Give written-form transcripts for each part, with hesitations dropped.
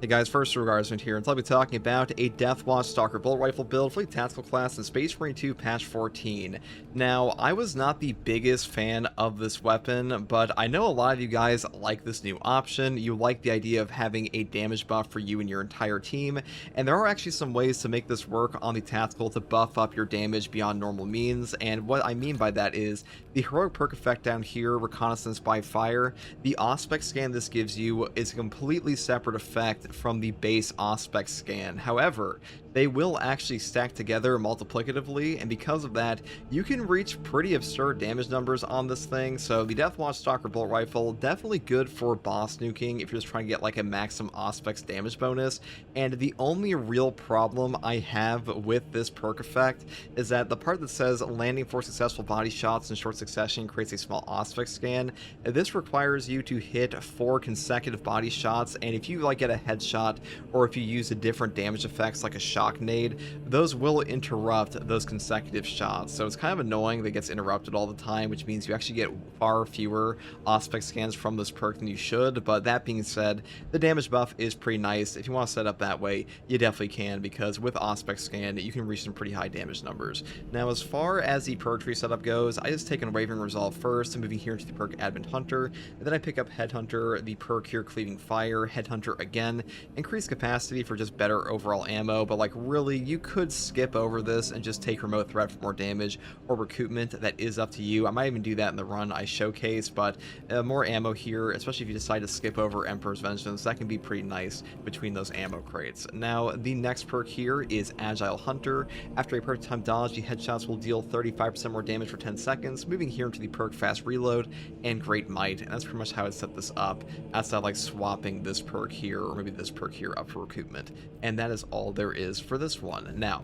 Hey guys, first Regardsman here, and I'll be talking about a Deathwatch Stalker bolt rifle build for the tactical class in Space Marine 2 patch 14. Now, I was not the biggest fan of this weapon, but I know a lot of you guys like this new option. You like the idea of having a damage buff for you and your entire team, and there are actually some ways to make this work on the tactical to buff up your damage beyond normal means, and what I mean by that is the heroic perk effect down here, Reconnaissance by Fire. The Auspex scan this gives you is a completely separate effect from the base Auspex scan. However, they will actually stack together multiplicatively, and because of that, you can reach pretty absurd damage numbers on this thing. So the Deathwatch Stalker bolt rifle, definitely good for boss nuking if you're just trying to get like a maximum Auspex damage bonus. And the only real problem I have with this perk effect is that the part that says landing for successful body shots in short succession creates a small Auspex scan. This requires you to hit 4 consecutive body shots, and if you like get a headshot or if you use a different damage effects like a shock nade, those will interrupt those consecutive shots. So it's kind of annoying that it gets interrupted all the time, which means you actually get far fewer Auspex scans from this perk than you should. But that being said, the damage buff is pretty nice. If you want to set up that way, you definitely can, because with Auspex scan, you can reach some pretty high damage numbers. Now, as far as the perk tree setup goes, I just take Unwavering Resolve first, and moving here into the perk Advent Hunter, and then I pick up Headhunter, the perk here Cleaving Fire, Headhunter again, increase capacity for just better overall ammo, but like really you could skip over this and just take Remote Threat for more damage or recoupment. That is up to you. I might even do that in the run I showcase, but more ammo here, especially if you decide to skip over Emperor's Vengeance, that can be pretty nice between those ammo crates. Now the next perk here is Agile Hunter. After a perfect time dodge, the headshots will deal 35% more damage for 10 seconds. Moving here into the perk Fast Reload and Great Might, and that's pretty much how I set this up, outside like swapping this perk here or maybe this perk here up for recoupment. And that is all there is for this one. Now,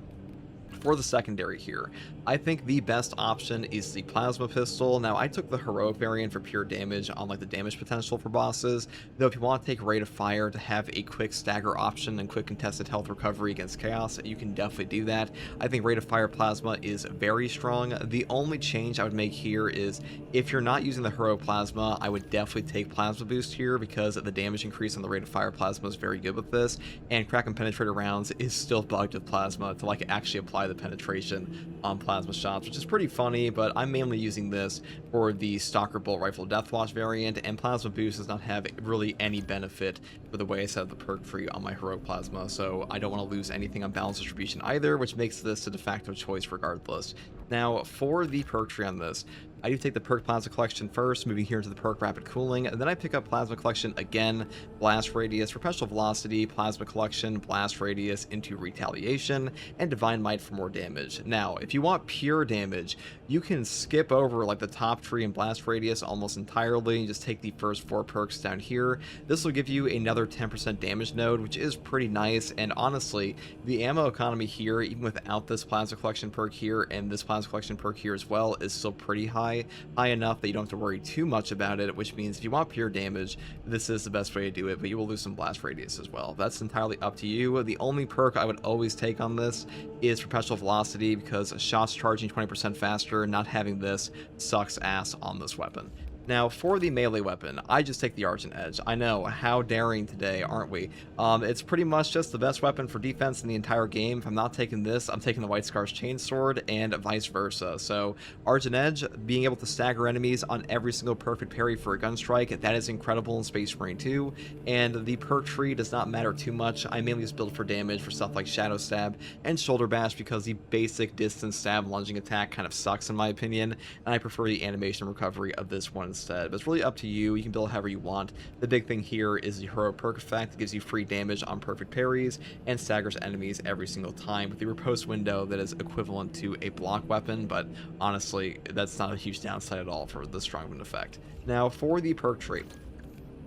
for the secondary here, I think the best option is the plasma pistol. Now, I took the heroic variant for pure damage on like the damage potential for bosses, though if you want to take rate of fire to have a quick stagger option and quick contested health recovery against chaos, you can definitely do that. I think rate of fire plasma is very strong. The only change I would make here is if you're not using the heroic plasma, I would definitely take plasma boost here, because the damage increase on the rate of fire plasma is very good with this, and crack and penetrator rounds is still bugged with plasma to like actually apply the penetration on plasma shots, which is pretty funny. But I'm mainly using this for the Stalker bolt rifle Deathwatch variant, and plasma boost does not have really any benefit for the way I set up the perk tree on my heroic plasma, so I don't want to lose anything on balance distribution either, which makes this a de facto choice regardless. Now, for the perk tree on this, I do take the perk Plasma Collection first, moving here into the perk Rapid Cooling, and then I pick up Plasma Collection again, Blast Radius, Perpetual Velocity, Plasma Collection, Blast Radius into Retaliation, and Divine Might for more damage. Now, if you want pure damage, you can skip over like the top tree and Blast Radius almost entirely and just take the first 4 perks down here. This will give you another 10% damage node, which is pretty nice, and honestly, the ammo economy here, even without this Plasma Collection perk here and this Plasma Collection perk here as well, is still pretty high enough that you don't have to worry too much about it, which means if you want pure damage, this is the best way to do it, but you will lose some blast radius as well. That's entirely up to you. The only perk I would always take on this is Perpetual Velocity, because shots charging 20% faster, not having this sucks ass on this weapon. Now, for the melee weapon, I just take the Argent Edge. I know, how daring today, aren't we? It's pretty much just the best weapon for defense in the entire game. If I'm not taking this, I'm taking the White Scar's Chainsword, and vice versa. So, Argent Edge, being able to stagger enemies on every single perfect parry for a gun strike, that is incredible in Space Marine 2, and the perk tree does not matter too much. I mainly just build for damage for stuff like Shadow Stab and Shoulder Bash, because the basic distance stab lunging attack kind of sucks in my opinion, and I prefer the animation recovery of this one instead. But it's really up to you. You can build however you want. The big thing here is the heroic perk effect. It gives you free damage on perfect parries and staggers enemies every single time with the riposte window that is equivalent to a block weapon, but honestly, that's not a huge downside at all for the strong wind effect. Now, for the perk tree,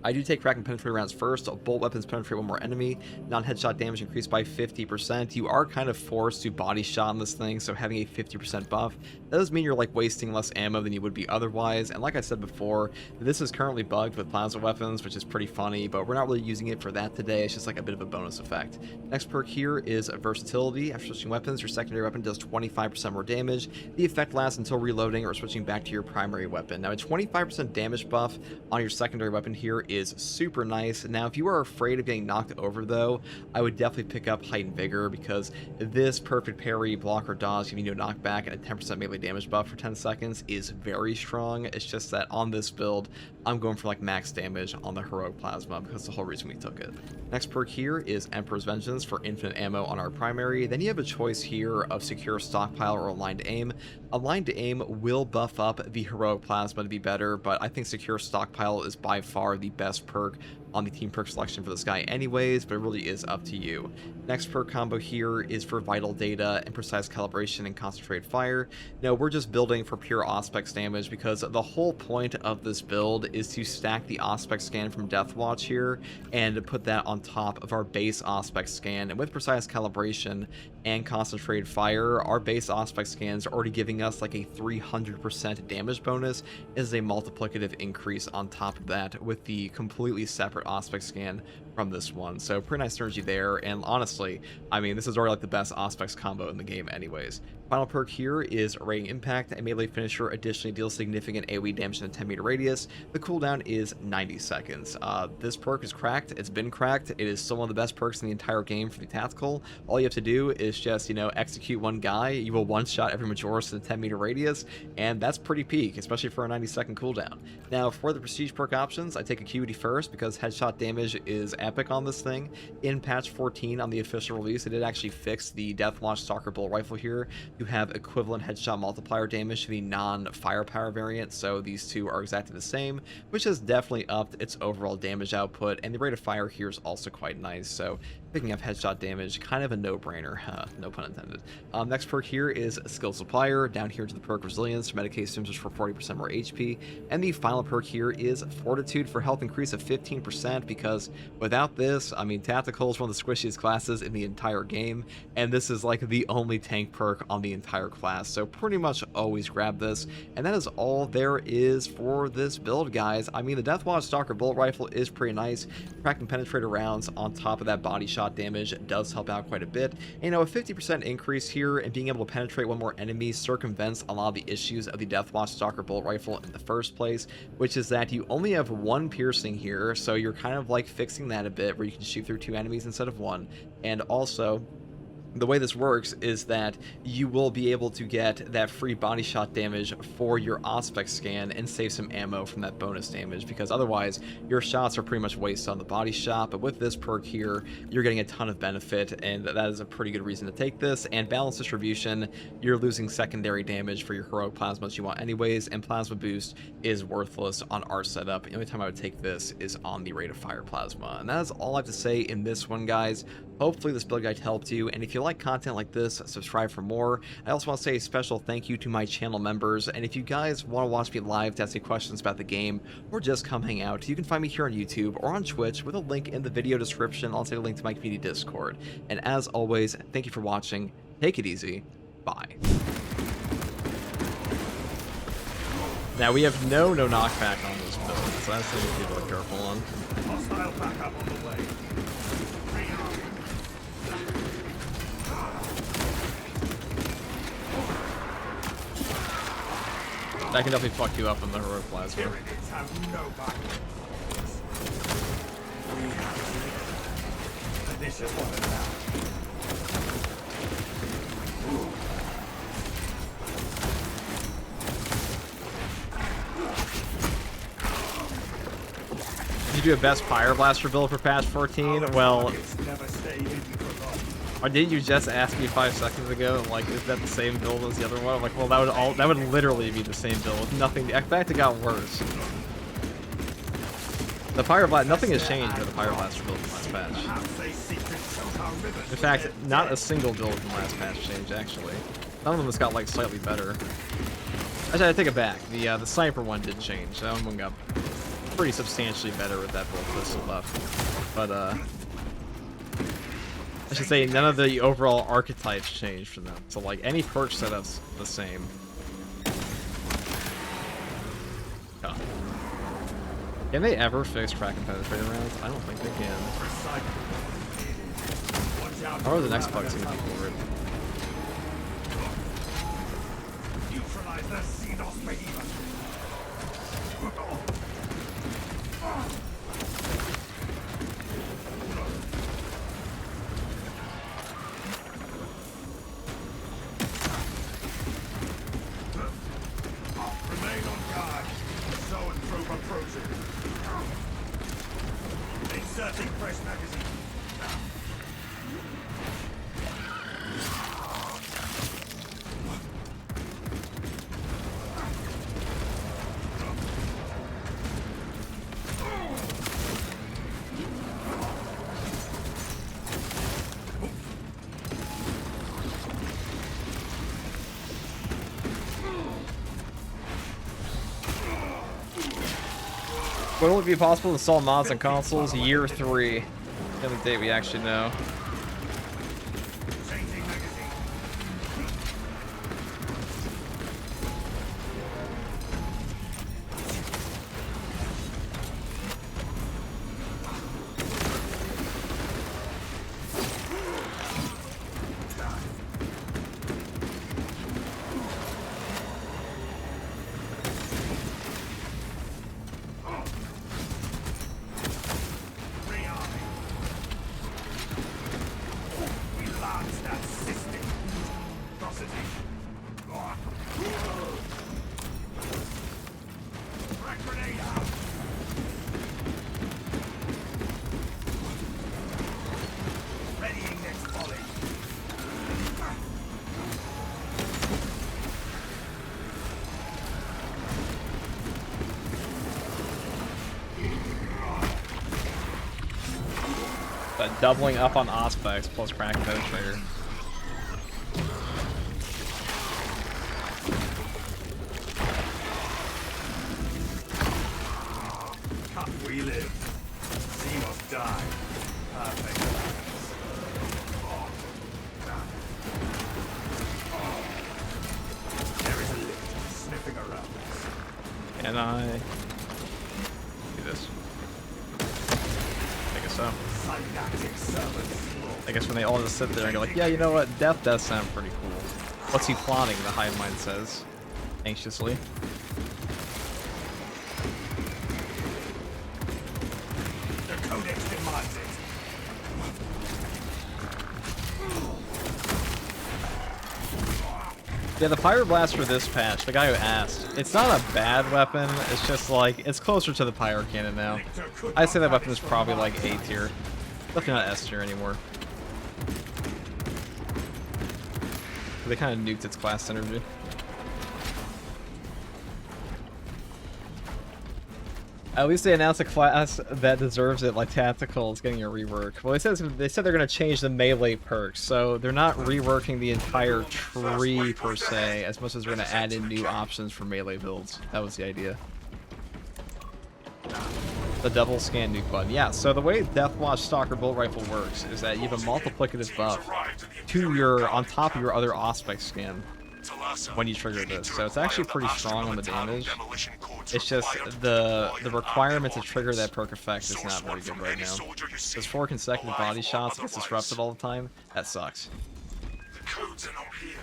I do take crack and penetrate rounds first. Bolt weapons penetrate one more enemy. Non-headshot damage increased by 50%. You are kind of forced to body shot on this thing, so having a 50% buff does mean you're like wasting less ammo than you would be otherwise. And like I said before, this is currently bugged with plasma weapons, which is pretty funny, but we're not really using it for that today. It's just like a bit of a bonus effect. Next perk here is versatility. After switching weapons, your secondary weapon does 25% more damage. The effect lasts until reloading or switching back to your primary weapon. Now, a 25% damage buff on your secondary weapon here is super nice. Now, if you are afraid of getting knocked over, though, I would definitely pick up Heightened Vigor, because this perfect parry, block, or dodge giving you a knockback and a 10% melee damage buff for 10 seconds is very strong. It's just that on this build, I'm going for like max damage on the Heroic Plasma, because that's the whole reason we took it. Next perk here is Emperor's Vengeance for infinite ammo on our primary. Then you have a choice here of Secure Stockpile or Aligned Aim. Aligned Aim will buff up the Heroic Plasma to be better, but I think Secure Stockpile is by far the best perk on the team perk selection for this guy anyways, but it really is up to you. Next perk combo here is for Vital Data and Precise Calibration and Concentrated Fire. Now, we're just building for pure Auspex damage, because the whole point of this build is to stack the Auspex scan from Deathwatch here and put that on top of our base Auspex scan. And with Precise Calibration and Concentrated Fire, our base Auspex scans are already giving us like a 300% damage bonus as a multiplicative increase on top of that with the completely separate Auspex scan from this one. So pretty nice synergy there, and honestly, I mean, this is already like the best Auspex combo in the game anyways. Final perk here is Arraying Impact. A melee finisher additionally deals significant AoE damage in a 10-meter radius. The cooldown is 90 seconds. This perk is cracked. It's been cracked. It is still one of the best perks in the entire game for the tactical. All you have to do is just, you know, execute one guy. You will one-shot every Majoris in a 10-meter radius, and that's pretty peak, especially for a 90-second cooldown. Now, for the Prestige perk options, I take Acuity first, because headshot damage is epic on this thing. In patch 14 on the official release, it did actually fix the Deathwatch Stalker Bull Rifle here. You have equivalent headshot multiplier damage to the non-firepower variant, so these two are exactly the same, which has definitely upped its overall damage output, and the rate of fire here is also quite nice, so picking up headshot damage, kind of a no-brainer, no pun intended. Next perk here is Skill Supplier, down here to the perk Resilience, Medicaid Stims for 40% more HP, and the final perk here is Fortitude for health increase of 15%, because without this, I mean, Tactical is one of the squishiest classes in the entire game, and this is like the only tank perk on the entire class, so pretty much always grab this. And that is all there is for this build, guys. I mean, the Deathwatch Stalker Bullet Rifle is pretty nice. Cracking penetrator rounds on top of that body shot damage does help out quite a bit. And, you know, a 50% increase here and being able to penetrate one more enemy circumvents a lot of the issues of the Deathwatch Stalker Bullet Rifle in the first place, which is that you only have one piercing here, so you're kind of like fixing that a bit, where you can shoot through two enemies instead of one. And also, the way this works is that you will be able to get that free body shot damage for your Auspex scan and save some ammo from that bonus damage, because otherwise your shots are pretty much wasted on the body shot. But with this perk here, you're getting a ton of benefit, and that is a pretty good reason to take this. And Balanced Distribution, you're losing secondary damage for your Heroic Plasmas you want anyways, and Plasma Boost is worthless on our setup. The only time I would take this is on the Rate of Fire Plasma. And that is all I have to say in this one, guys. Hopefully this build guide helped you, and if you like content like this, subscribe for more. I also want to say a special thank you to my channel members, and if you guys want to watch me live to ask me questions about the game, or just come hang out, you can find me here on YouTube or on Twitch with a link in the video description. I'll take a link to my community Discord. And as always, thank you for watching, take it easy, bye. Now we have no knockback on this build, so that's something people are careful on. Hostile backup on the way. That can definitely fuck you up in the Heroic Plasma. Tyranids have no backup. We have it. And this is what it's about. Did you do a best Fire Blaster build for patch 14? Well, or did you just ask me 5 seconds ago, like, is that the same build as the other one? I'm like, well, that would literally be the same build with nothing. In fact, it got worse. The Fire Blast, nothing has changed for the Fire Blaster build from last patch. In fact, not a single build from last patch changed, actually. Some of them just got, like, slightly better. Actually, I take it back. The Sniper one did change. That one got pretty substantially better with that build pistol left. But, I should say none of the overall archetypes changed for them. So, like, any perk setup's the same. Oh. Can they ever fix crack and penetrator rounds? I don't think they can. How are the next bugs gonna be for it? Neutralize the Xenos behemoth. Will it be possible to install mods on consoles? Year 3. The only date we actually know. Changing magazine. Rearming. We launched that system. Atrocity. Frag grenade out. Readying next volley. But doubling up on Auspex plus crack code trigger. Cut we live. See must die. Perfect. There is a lift sniffing around us. Can I do this? I guess so. Synaptic servants. I guess when they all just sit there and go like, yeah, you know what? Death does sound pretty cool. What's he plotting? The hive mind says, anxiously. The codex demands it. Yeah, the Pyroblast for this patch, the guy who asked, it's not a bad weapon, it's just like, it's closer to the Pyro Cannon now. I'd say that weapon is probably like A tier. Definitely not S tier anymore. They kind of nuked its class synergy. At least they announced a class that deserves it, like Tactical is getting a rework. Well, they said they're going to change the melee perks, so they're not reworking the entire tree per se, as much as they're going to add in new options for melee builds. That was the idea. The double scan nuke button. Yeah, so the way Deathwatch Stalker bolt rifle works is that you have a multiplicative buff to your on top of your other Auspex scan when you trigger this. So it's actually pretty strong on the damage. It's just the requirement to trigger that perk effect is not very good right now. There's 4 consecutive body shots, gets disrupted all the time. That sucks. The codes are not here.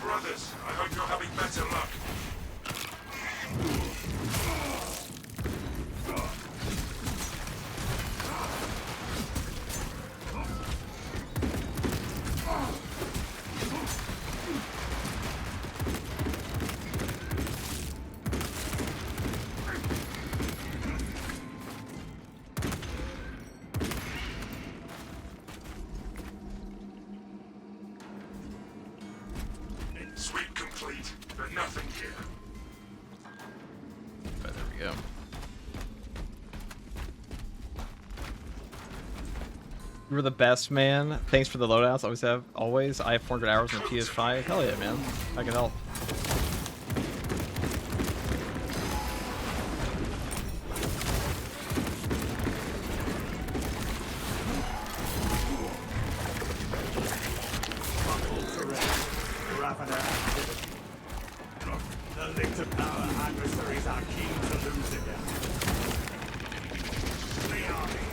Brothers, I hope you're having better luck. Sweep complete, but nothing here. But there we go. You were the best, man. Thanks for the loadouts. Always. I have 400 hours on the PS5. Hell yeah, man. I can help. The link of our adversaries are keen to lose again. Rearming.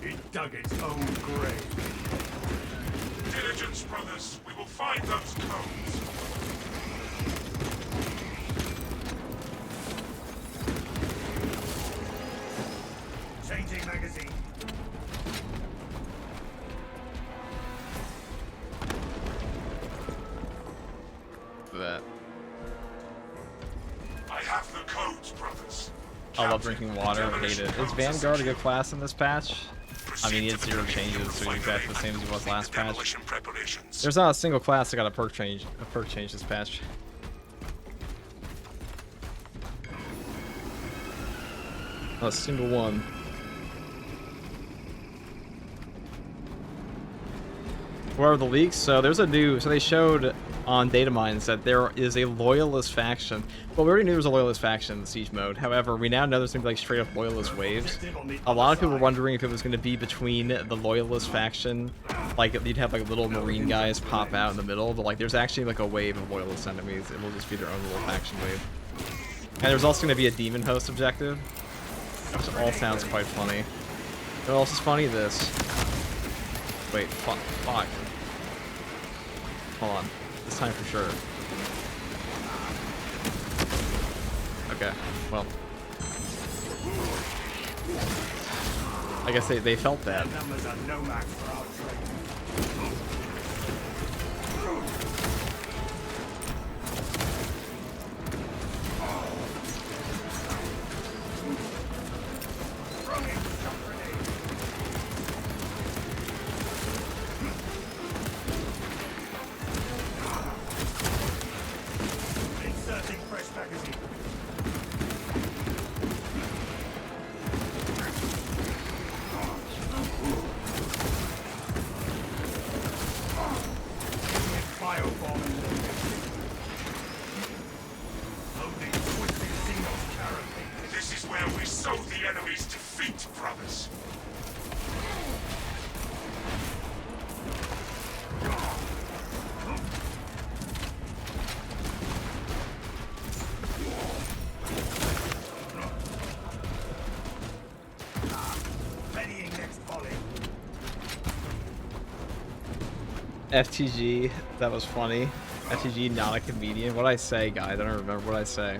It dug its own grave. Diligence, brothers. We will find those codes. Changing magazine. That. I have the codes, brothers. I love drinking water. Hate it. Is Vanguard a good class in this patch? I mean, he had 0 changes, so he's exactly the same as he was last patch. There's not a single class that got a perk change this patch. Not a single one. What are the leaks? So there's a new, so they showed on data mines that there is a loyalist faction. Well, we already knew there was a loyalist faction in the siege mode. However, we now know there's going to be like straight up loyalist waves. A lot of people were wondering if it was going to be between the loyalist faction, like you'd have like little marine guys pop out in the middle, but like there's actually like a wave of loyalist enemies. It will just be their own little faction wave. And there's also going to be a demon host objective, which all sounds quite funny. What else is funny? This. Wait, fuck. Hold on. This time for sure. Okay, well. I guess they felt that. This is where we sow the enemy's defeat, brothers. Readying next volley. FTG, that was funny. FTG, not a comedian. What'd I say, guys? I don't remember what I say.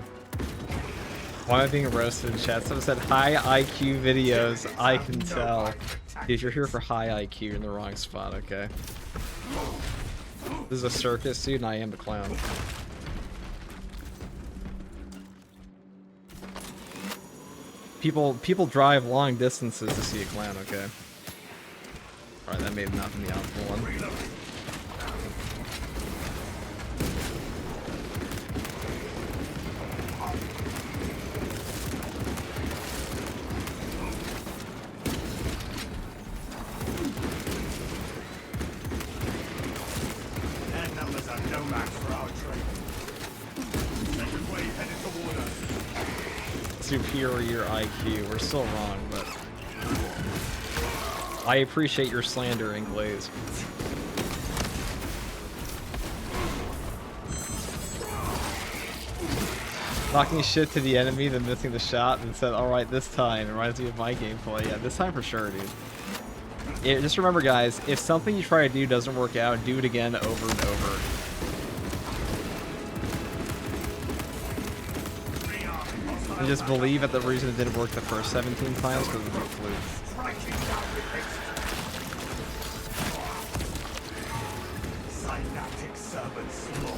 Why am I being roasted in chat? Someone said high IQ videos. I can tell. Dude, if you're here for high IQ, you're in the wrong spot, okay? This is a circus, dude, and I am the clown. People drive long distances to see a clown, okay? Alright, that may have not been the optimal one. Superior IQ. We're still wrong, but I appreciate your slandering, Glaze. Talking shit to the enemy, then missing the shot, and said, "Alright, this time." It reminds me of my gameplay. Yeah, this time for sure, dude. Yeah, just remember, guys, if something you try to do doesn't work out, do it again over and over. And just believe that the reason it didn't work the first 17 times because it was a fluke. Synaptic servant slow.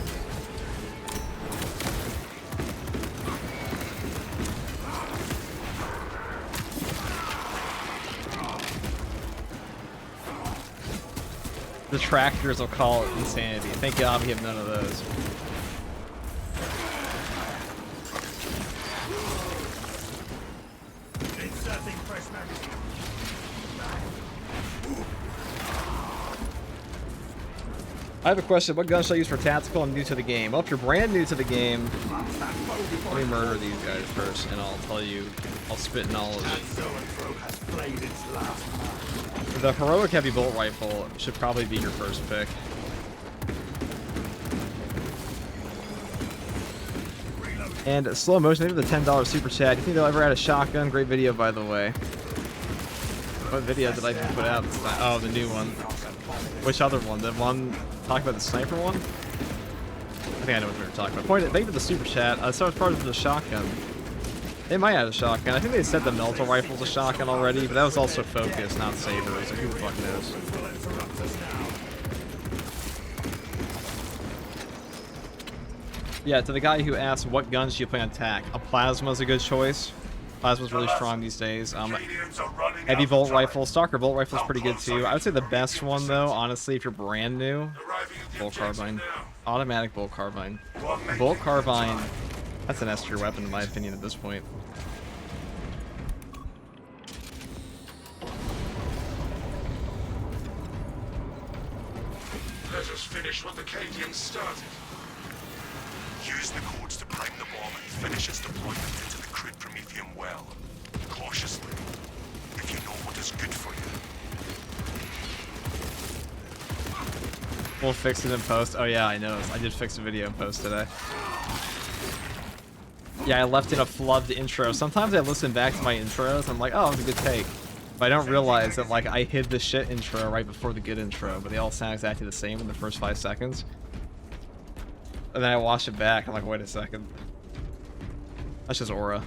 The tractors will call it insanity. Thank God we have none of those. I have a question. What gun should I use for tactical and new to the game? Well, if you're brand new to the game, let me murder these guys first, and I'll tell you. I'll spit knowledge. The heroic heavy bolt rifle should probably be your first pick. And slow motion, maybe the $10 super chat. You think they'll ever add a shotgun? Great video, by the way. What video did I put out this time? Oh, the new one. Which other one? The one talking about the sniper one? I think I know what they're talking about. Thank you for the super chat. So as far as the shotgun, they might add a shotgun. I think they said the melter rifle's a shotgun already, but that was also focus, not sabers. So who the fuck knows? Yeah, to the guy who asked what guns do you play on tac, a plasma's a good choice. Plasma's really strong these days. Heavy bolt rifle, Stalker bolt rifle's pretty good too. I would say the best one though, honestly, if you're brand new, bolt carbine, automatic bolt carbine. Bolt carbine, that's an S tier weapon in my opinion at this point. finish what the Cadians started. Use the codes to prime the bomb and finish its deployment into the crude Prometheum well. Cautiously, if you know what is good for you. We'll fix it in post. Oh yeah, I know. I did fix a video in post today. Yeah, I left in a flubbed intro. Sometimes I listen back to my intros and I'm like, oh, it was a good take. But I don't realize that, like, I hid the shit intro right before the good intro, but they all sound exactly the same in the first 5 seconds. And then I watch it back, I'm like, wait a second. That's just aura.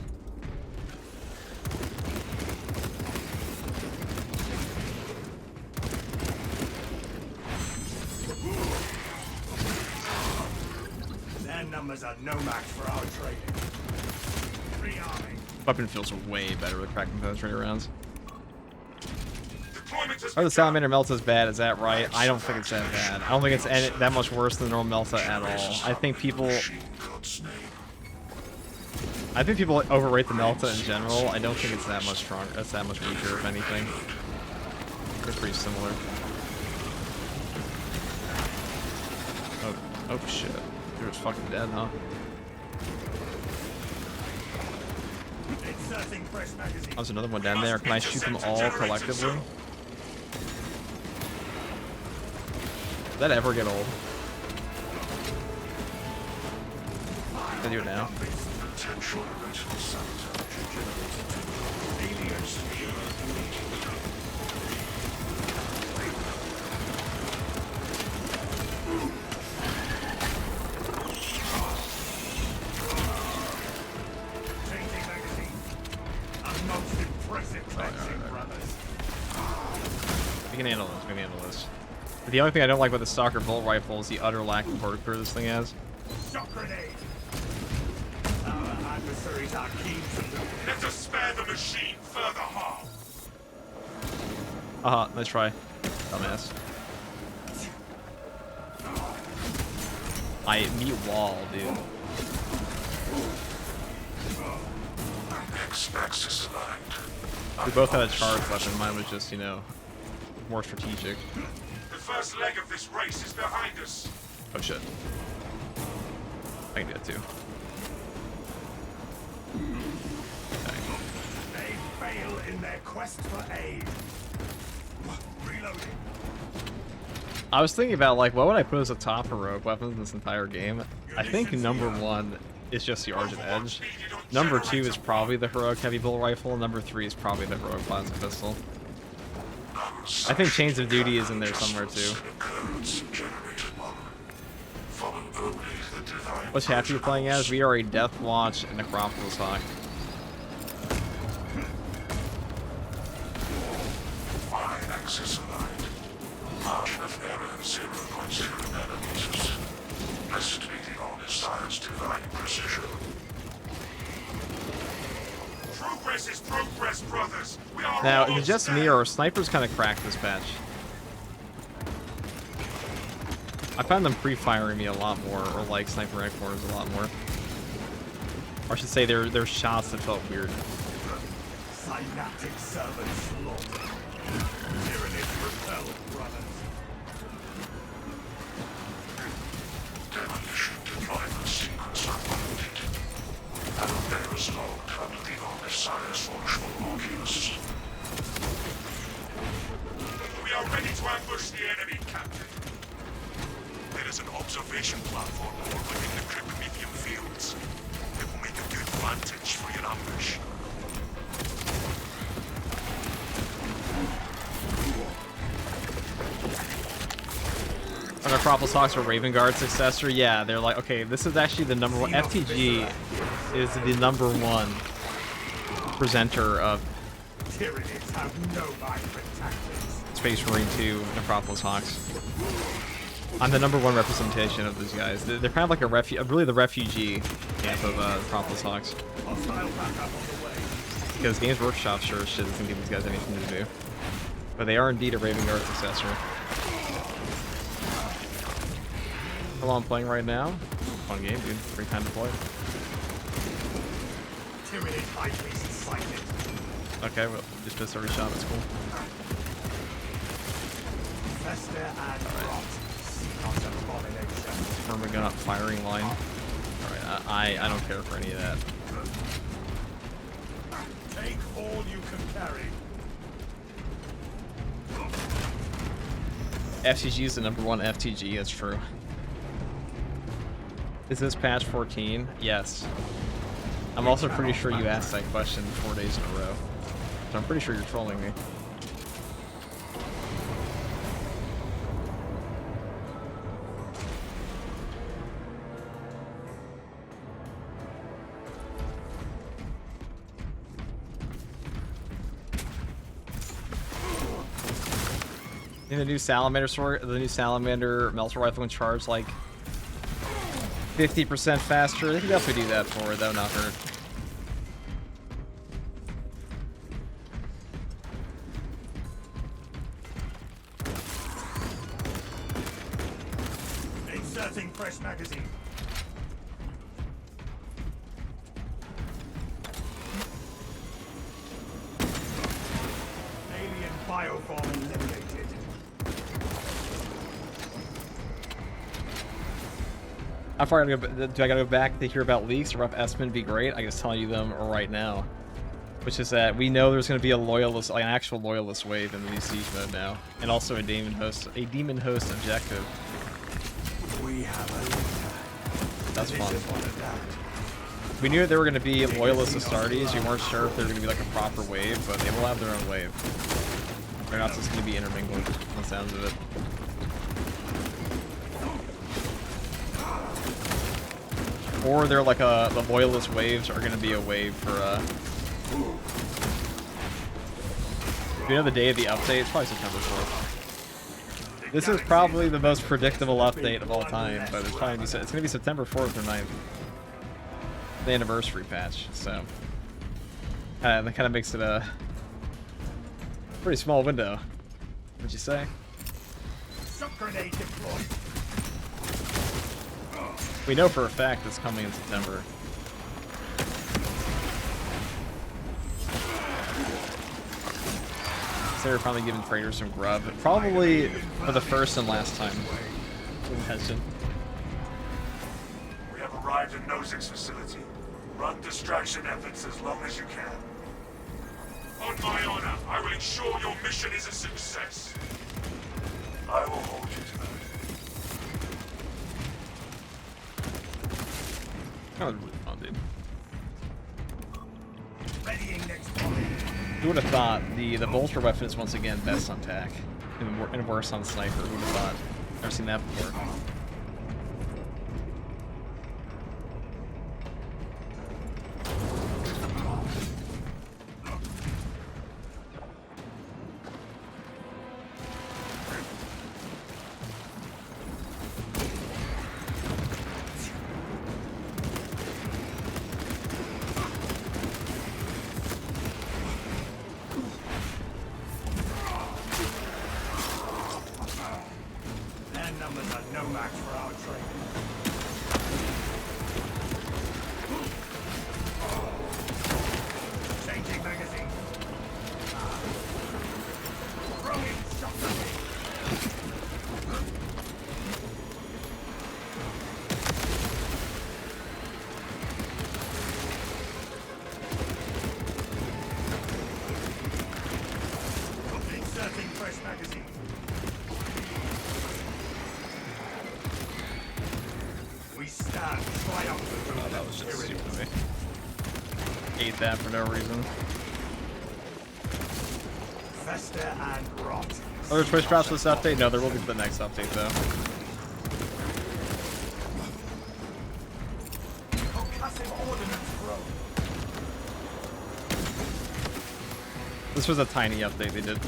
Their numbers are no match for our trading. Rearming. Weapon feels way better with cracking penetrator rounds. Deployment has Oh, the begun. Salamander Melta is bad, is that right? I don't think it's that bad. I don't think it's that much worse than the normal Melta at all. I think people overrate the Melta in general. I don't think it's that much stronger. It's that much weaker, if anything. They're pretty similar. Oh shit. You're just fucking dead, huh? Inserting fresh magazine. There's another one down there. Can I shoot them all collectively? Does that ever get old? Can I do it now? Changing magazine. A most impressive cleansing, brothers. We can handle this. We can handle this. The only thing I don't like about the Stalker bolt rifle is the utter lack of hardcore this thing has. Shock grenade. Our adversaries are keen to know. Let us spare the machine further harm. Nice try. Dumbass. I meet wall, dude. X-axis aligned. We both had a charged weapon. Mine was just, you know, more strategic. The first leg of this race is behind us. Oh shit. I can do that too. Okay. They fail in their quest for aid. Reloading. I was thinking about, like, what would I put as a top heroic weapon in this entire game? I think number 1 is just the Argent Edge. Number 2 is probably the heroic heavy bolt rifle. Number 3 is probably the heroic plasma pistol. I think Chains of Duty is in there somewhere too. Which half are you playing as? We are a Deathwatch and Necropolis Hawk. Y-axis aligned. Margin of error 0.0 nanometers. Blessed be the honest science divine precision. Progress is progress, brothers. We are Now, is it almost just me there. or are snipers kind of cracked this patch? I found them pre-firing me a lot more, or like sniper right corners a lot more. Or I should say their shots that felt weird. Synaptic servant slaughter. Tyrannid repelled, brothers. Demolition deployment sequence unloaded. And there is logged under the Omniscience functional logins. We are ready to ambush the enemy, Captain. There is an observation platform orbiting the Prometheum fields. It will make a good vantage for your ambush. Are Necropolis Hawks a Raven Guard successor? Yeah, they're like, okay, this is actually the number 1. FTG is the number 1 presenter of Tyranids have no vibrant tactics. Space Marine 2 Necropolis Hawks. I'm the number 1 representation of these guys. They're kind of like really the refugee camp of Necropolis Hawks. Hostile backup on the way. Because Games Workshop sure as shit doesn't give these guys anything to do. But they are indeed a Raven Guard successor. How long I'm playing right now? Fun game, dude. Great time to play. Tyranid eyepiece is sighted. Okay, well, just missed every shot. That's cool. Fester and rot. Armor gun up firing line. Alright, I don't care for any of that. Take all you can carry. FTG is the #1 FTG, that's true. Is this patch 14? Yes. I'm also pretty sure you asked that question 4 days in a row. So I'm pretty sure you're trolling me. In the new Salamander sword, the new Salamander melter rifle can charge like 50% faster. They can definitely do that for it. That would not hurt. Inserting fresh magazine. Alien bioform eliminated. How far do I gotta go back to hear about leaks? A rough estimate would be great. I can just tell you them right now. Which is that we know there's going to be a loyalist, like an actual loyalist wave in the new siege mode now. And also a demon host objective. We have a leader. That's fun. We knew there were going to be loyalist Astartes. We weren't sure if they were going to be like a proper wave, but they will have their own wave. They're not just going to be intermingled, from the sounds of it. Or they're like the loyalist waves are gonna be a wave for do you know the day of the update? It's probably September 4th. This is probably the most predictable update of all time, but it's probably it's gonna be September 4th or 9th. The anniversary patch, so that kind of makes it a pretty small window. What'd you say? Shock grenade deployed. We know for a fact it's coming in September. So they're finally giving traders some grub. Probably for the first and last time. Attention. We have arrived at Nozick's facility. Run distraction efforts as long as you can. On my honor, I will ensure your mission is a success. I will hold you to that. That was really fun, dude. Readying next point. Who would have thought the bolter weapon is once again best on tack and worse on sniper? Who would have thought? Never seen that before. That for no reason. And rot. Are there Twitch drops for this update? No, there will be for the next update though. This was a tiny update they did.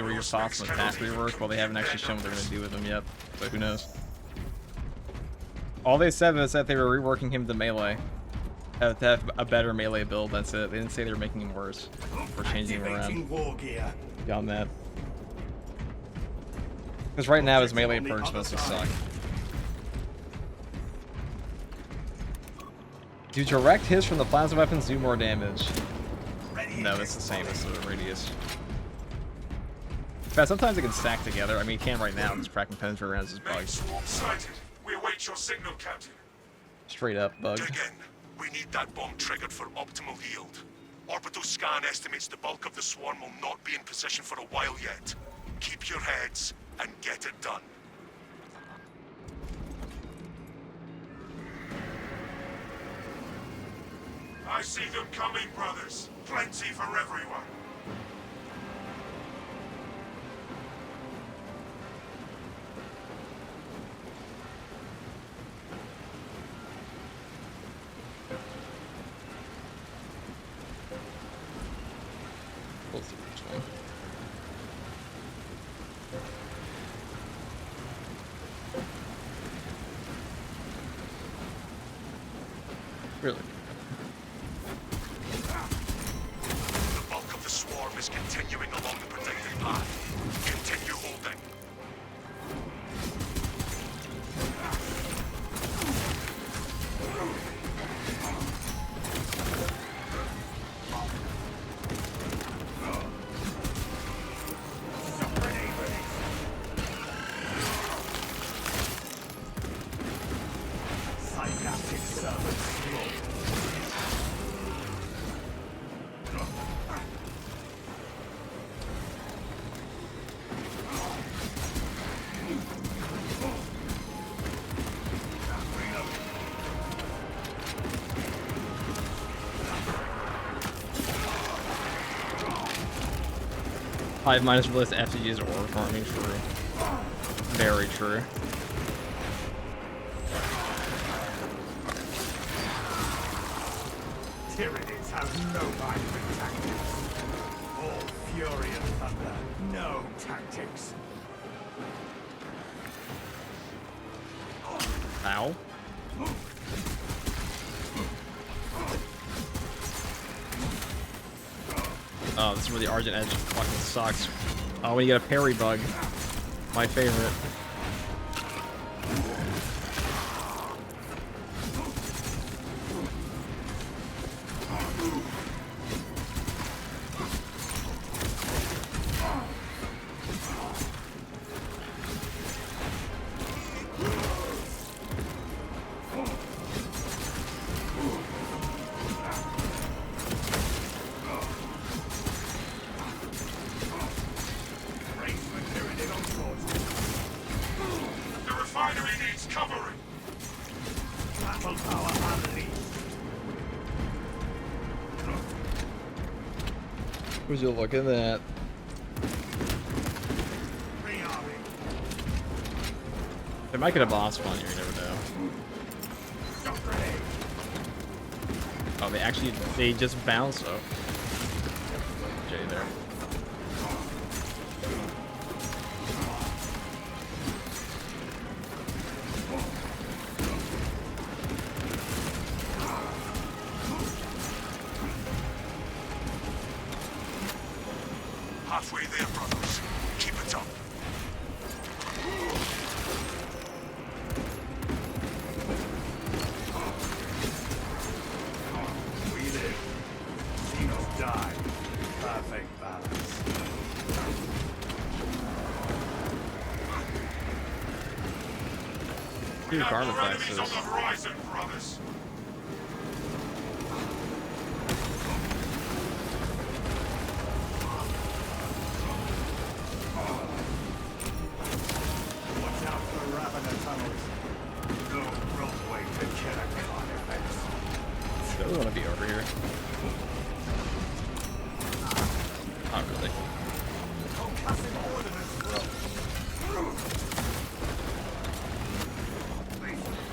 Were your thoughts on attack rework? Well, they haven't actually shown what they're going to do with them yet, so who knows. All they said was that they were reworking him to melee. To have a better melee build, that's it. They didn't say they were making him worse or changing him around. Beyond that. Because right now his melee perks mostly suck. Do direct hits from the plasma weapons do more damage? No, it's the same as the radius. In fact, sometimes it can stack together. I mean, it can right now. It's cracking penetrator around his bug. Main swarm sighted. We await your signal, Captain. Straight up bug. Dig in. We need that bomb triggered for optimal yield. Orbital scan estimates the bulk of the swarm will not be in position for a while yet. Keep your heads and get it done. I see them coming, brothers. Plenty for everyone. We'll see which one. Really? The bulk of the swarm is continuing along the protected path. Continue holding. Hive minus list after you use ore farming, true. Very true. Tyranids have no mind for tactics. All fury and thunder, no tactics. Ow. Oh, this is where the Argent Edge fucking sucks. Oh, when you get a parry bug. My favorite. The refinery needs covering. Battle power unleashed. Would you look at that? Rearming. They might get a boss spawn here, you never know. Shock grenade. Oh, they just bounce. Oh. Jay there. Halfway there, brothers. Keep it up. We live. Xenos die. Perfect balance. Two Have carbon more enemies on the flexes. horizon, brothers. Watch out for Ravener tunnels. No roadway to kill a carnifex. Doesn't want to be over here. Not really. Concussive ordnance throw.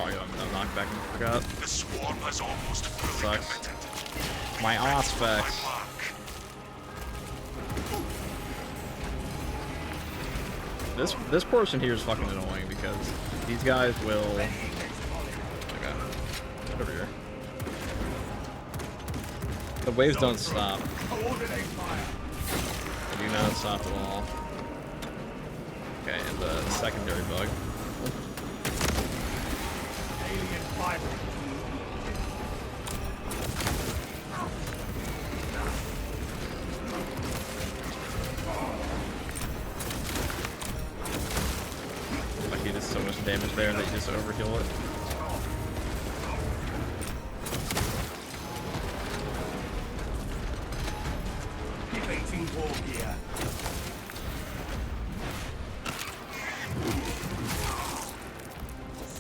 Oh, yeah, I'm knocked back and forgot. The swarm has almost fully Sucks. committed. My My Auspex. mark. This portion here is fucking annoying because these guys will. Okay. Over here. The waves don't stop. Coordinate fire. They do not stop at all. Okay, and the secondary bug. Alien fiber. damage there that you just overheal it. Debating war gear.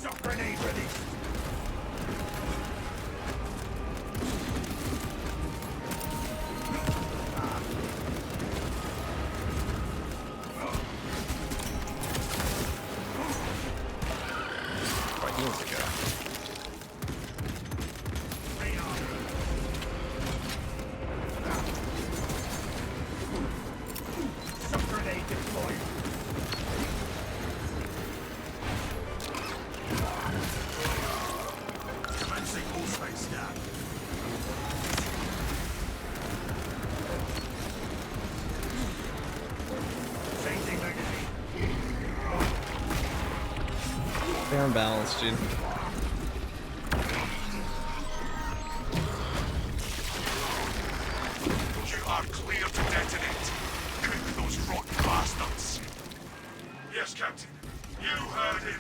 Shock grenade released. Right, he needs to go. Shock grenade deployed. Commencing Auspex scan. Changing magazine. Fair and balanced, dude. You are clear to detonate. Cook those rotten bastards. Yes, Captain. You heard him.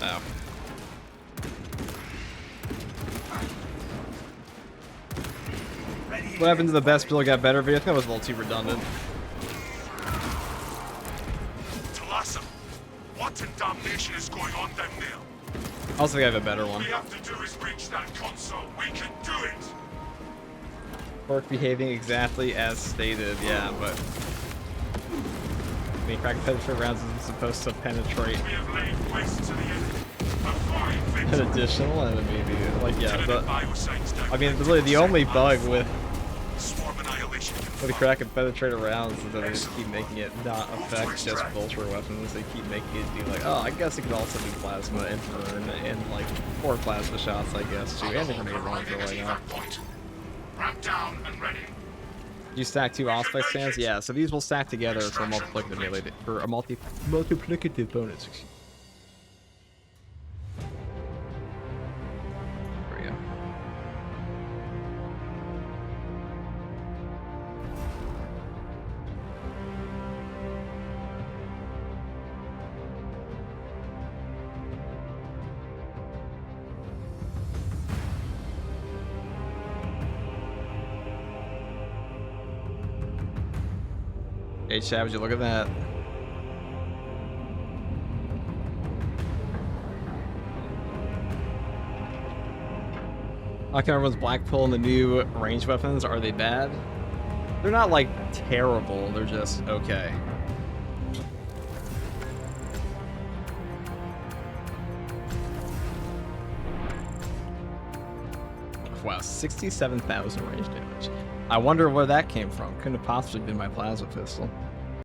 Oh. Ready. What happened to the best build got better video? I think that was a little too redundant. Talassa, what in damnation is going on down there? I also think I have a better one. All we have to do is reach that console. We can do it. Orc behaving exactly as stated, yeah, but... I mean, crack penetrate rounds isn't supposed to penetrate We have laid waste to the enemy. A fine victory. an additional enemy, dude. Like, yeah, Lieutenant but... Bioscience I mean, Director really, the only set bug man with Swarm annihilation the confirmed. crack and penetrate rounds is that they just keep making it not affect just vulture weapons. They keep making it be like, oh, I guess it could also be plasma and burn and like 4 plasma shots, I guess, too. And the grenade launcher, Arriving at why not? evac point. Ramp down and ready. You stack 2 Auspex stands? Yeah, so these will stack together for a multiplicative bonus. There we go. Hey Chad, would you look at that? I can't everyone's Blackpool and the new range weapons. Are they bad? They're not like terrible, they're just okay. Wow, 67,000 range damage. I wonder where that came from. Couldn't have possibly been my plasma pistol.